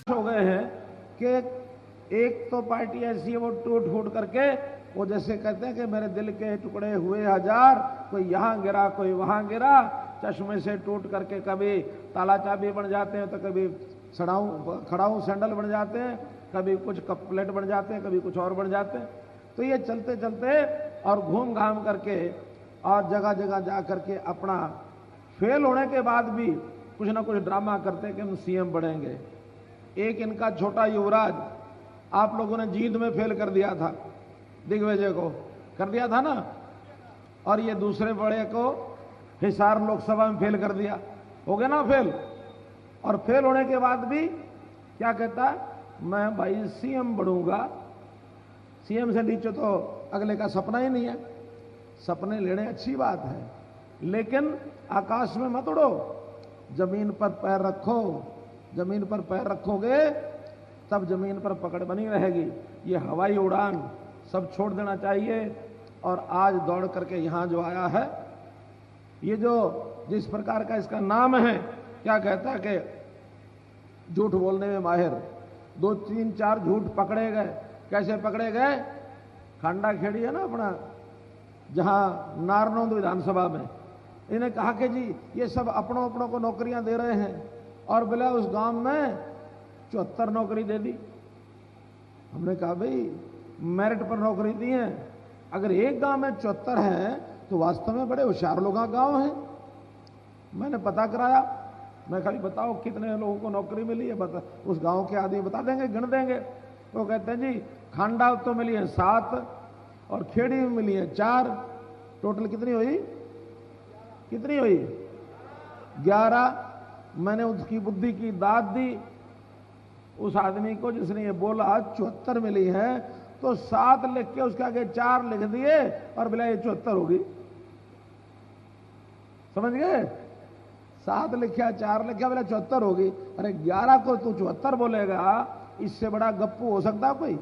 हो गए हैं कि एक तो पार्टी ऐसी है वो टूट फूट करके वो जैसे कहते हैं कि मेरे दिल के टुकड़े हुए हजार, कोई यहां गिरा कोई वहां गिरा, चश्मे से टूट करके कभी ताला चाबी बन जाते हैं तो कभी खड़ाऊ सैंडल बन जाते हैं, कभी कुछ कप प्लेट बन जाते हैं, कभी कुछ और बन जाते हैं। तो ये चलते चलते और घूम घाम करके और जगह जगह जा करके अपना फेल होने के बाद भी कुछ ना कुछ ड्रामा करते कि हम सीएम बढ़ेंगे। एक इनका छोटा युवराज आप लोगों ने जींद में फेल कर दिया था, दिग्विजय को कर दिया था ना, और ये दूसरे बड़े को हिसार लोकसभा में फेल कर दिया, हो गया ना फेल। और फेल होने के बाद भी क्या कहता, मैं भाई सीएम बढ़ूंगा। सीएम से नीचे तो अगले का सपना ही नहीं है। सपने लेने अच्छी बात है, लेकिन आकाश में मत उड़ो, जमीन पर पैर रखो। जमीन पर पैर रखोगे तब जमीन पर पकड़ बनी रहेगी। ये हवाई उड़ान सब छोड़ देना चाहिए। और आज दौड़ करके यहां जो आया है, ये जो जिस प्रकार का इसका नाम है, क्या कहता है कि झूठ बोलने में माहिर, 2 3 4 झूठ पकड़े गए। कैसे पकड़े गए? खांडा खेड़ी है ना अपना, जहां नारनौंद विधानसभा में इन्हें कहा कि जी ये सब अपनों को नौकरियां दे रहे हैं, और बोला उस गांव में 74 नौकरी दे दी। हमने कहा भाई मेरिट पर नौकरी दी है, अगर एक गांव में 74 है तो वास्तव में बड़े होशियार लोगों का गांव है। मैंने पता कराया, मैं खाली बताओ कितने लोगों को नौकरी मिली है, बता। उस गांव के आदमी बता देंगे, गिन देंगे। वो कहते हैं जी खांडा तो मिली है 7 और खेड़ी में मिली है 4, टोटल कितनी हुई? 11। मैंने उसकी बुद्धि की दाद दी उस आदमी को जिसने ये बोला 74 मिली है, तो 7 लिख के उसके आगे 4 लिख दिए और बोला ये 74 होगी। समझ गए? 7 लिखा 4 लिखा, बोला 74 होगी। अरे 11 को तू 74 बोलेगा, इससे बड़ा गप्पू हो सकता कोई?